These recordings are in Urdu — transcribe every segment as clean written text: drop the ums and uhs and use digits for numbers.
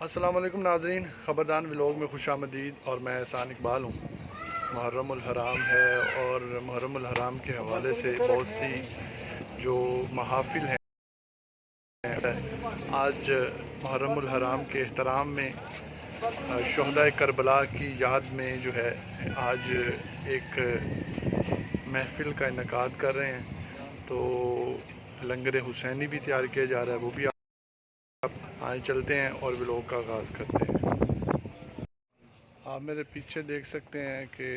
السلام علیکم ناظرین، خبردان ولاگ میں خوش آمدید۔ اور میں احسان اقبال ہوں۔ محرم الحرام ہے اور محرم الحرام کے حوالے سے بہت سی جو محافل ہیں آج محرم الحرام کے احترام میں شہداء کربلا کی یاد میں جو ہے آج ایک محفل کا انعقاد کر رہے ہیں۔ تو لنگر حسینی بھی تیار کیا جا رہا ہے، وہ بھی آئے چلتے ہیں اور ولاگ کا آغاز کرتے ہیں۔ آپ میرے پیچھے دیکھ سکتے ہیں کہ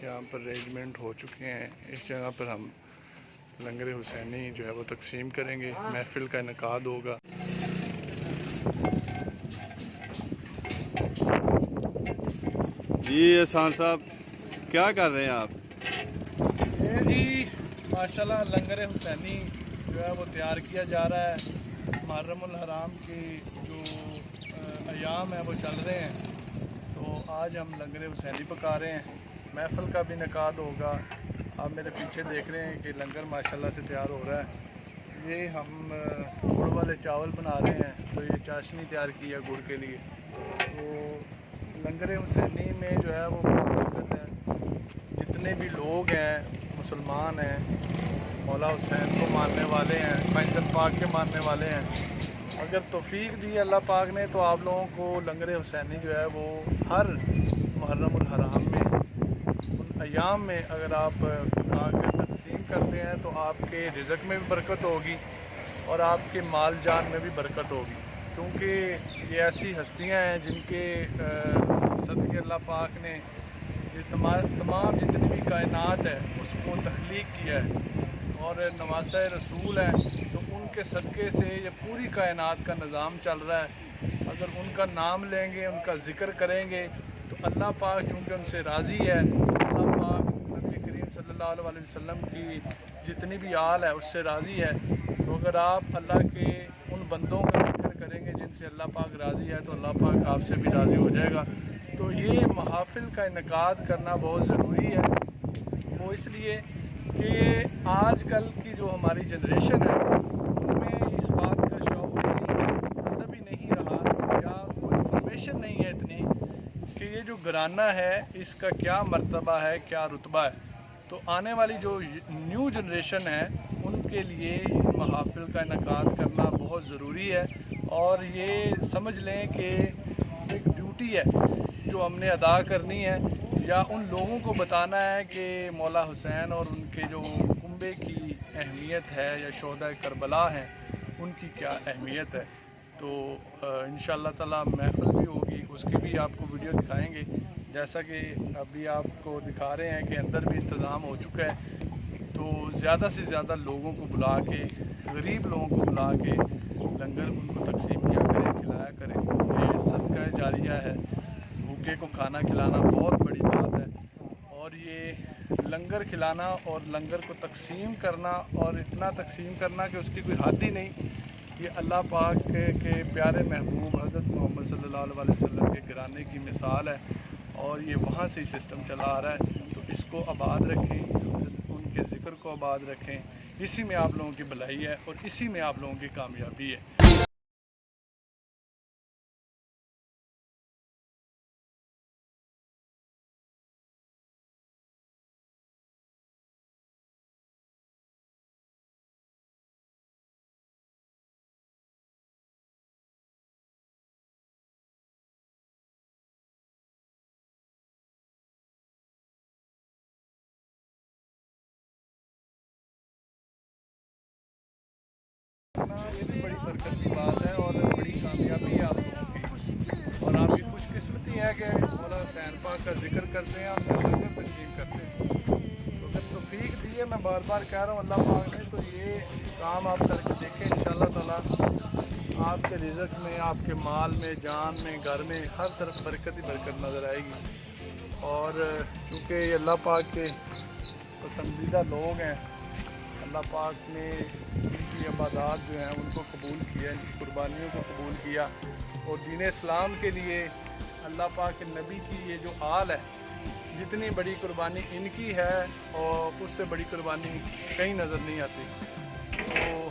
یہاں پر ارینجمنٹ ہو چکے ہیں۔ اس جگہ پر ہم لنگر حسینی جو ہے وہ تقسیم کریں گے، محفل کا انعقاد ہوگا۔ جی احسان صاحب کیا کر رہے ہیں آپ؟ جی ماشاءاللہ لنگر حسینی جو ہے وہ تیار کیا جا رہا ہے۔ محرم الحرام کی جو ایام ہیں وہ چل رہے ہیں، تو آج ہم لنگر حسینی پکا رہے ہیں۔ محفل کا بھی انعقاد ہوگا۔ آپ میرے پیچھے دیکھ رہے ہیں کہ لنگر ماشاءاللہ سے تیار ہو رہا ہے۔ یہ ہم گڑ والے چاول بنا رہے ہیں، تو یہ چاشنی تیار کی ہے گڑ کے لیے۔ تو لنگر حسینی میں جو ہے وہ برکت ہے۔ جتنے بھی لوگ ہیں، مسلمان ہیں، مولا حسین کو ماننے والے ہیں، پنجتن پاک کے ماننے والے ہیں، اگر توفیق دی اللہ پاک نے تو آپ لوگوں کو لنگر حسینی جو ہے وہ ہر محرم الحرام میں ان ایام میں اگر آپ پکا کر تقسیم کرتے ہیں تو آپ کے رزق میں بھی برکت ہوگی اور آپ کے مال جان میں بھی برکت ہوگی، کیونکہ یہ ایسی ہستیاں ہیں جن کے صدقے اللہ پاک نے تمام جتنی بھی کائنات ہے اس کو تخلیق کیا ہے اور نواسۂ رسول ہیں، تو ان کے صدقے سے یہ پوری کائنات کا نظام چل رہا ہے۔ اگر ان کا نام لیں گے، ان کا ذکر کریں گے تو اللہ پاک چونکہ ان سے راضی ہے، اللہ پاک نبی کریم صلی اللہ علیہ وسلم کی جتنی بھی آل ہے اس سے راضی ہے۔ تو اگر آپ اللہ کے ان بندوں کا ذکر کریں گے جن سے اللہ پاک راضی ہے تو اللہ پاک آپ سے بھی راضی ہو جائے گا۔ تو یہ محافل کا انعقاد کرنا بہت ضروری ہے، وہ اس لیے کہ آج کل کی جو ہماری جنریشن ہے ان میں اس بات کا شوق ادب ہی نہیں رہا، یا کوئی انفارمیشن نہیں ہے اتنی کہ یہ جو گھرانہ ہے اس کا کیا مرتبہ ہے، کیا رتبہ ہے۔ تو آنے والی جو نیو جنریشن ہے ان کے لیے محافل کا انعقاد کرنا بہت ضروری ہے، اور یہ سمجھ لیں کہ ایک ڈیوٹی ہے جو ہم نے ادا کرنی ہے، یا ان لوگوں کو بتانا ہے کہ مولا حسین اور ان کے جو کنبے کی اہمیت ہے یا شہداء کربلا ہیں ان کی کیا اہمیت ہے۔ تو انشاءاللہ تعالی محفل بھی ہوگی، اس کی بھی آپ کو ویڈیو دکھائیں گے، جیسا کہ ابھی آپ کو دکھا رہے ہیں کہ اندر بھی انتظام ہو چکا ہے۔ تو زیادہ سے زیادہ لوگوں کو بلا کے، غریب لوگوں کو بلا کے لنگر ان کو تقسیم کیا کریں، کھلایا کریں۔ یہ صدقہ جاریہ ہے، بھوکے کو کھانا کھلانا بہت بڑی بات ہے، اور یہ لنگر کھلانا اور لنگر کو تقسیم کرنا اور اتنا تقسیم کرنا کہ اس کی کوئی حد ہی نہیں، یہ اللہ پاک کے پیارے محبوب حضرت محمد صلی اللہ علیہ وسلم کے گھرانے کی مثال ہے، اور یہ وہاں سے ہی سسٹم چلا آ رہا ہے۔ تو اس کو آباد رکھیں، ان کے ذکر کو آباد رکھیں، اسی میں آپ لوگوں کی بھلائی ہے اور اسی میں آپ لوگوں کی کامیابی ہے۔ یہ بھی بڑی برکت کی بات ہے اور بڑی کامیابی ہے آپ لوگوں کی، اور آپ کی خوش قسمتی ہے کہ مولا حسین پاک کا ذکر کرتے ہیں اور لنگر تقسیم کرتے ہیں۔ تو اگر توفیق دی ہے، میں بار بار کہہ رہا ہوں اللہ پاک نے، تو یہ کام آپ کر کے دیکھیں، انشاءاللہ تعالی آپ کے رزق میں، آپ کے مال میں، جان میں، گھر میں، ہر طرف برکت ہی برکت نظر آئے گی۔ اور چونکہ یہ اللہ پاک کے پسندیدہ لوگ ہیں، اللہ پاک نے ان کی عبادات جو ہیں ان کو قبول کیا، ان کی قربانیوں کو قبول کیا، اور دین اسلام کے لیے اللہ پاک کے نبی کی یہ جو آل ہے، جتنی بڑی قربانی ان کی ہے اور اس سے بڑی قربانی کہیں نظر نہیں آتی۔ تو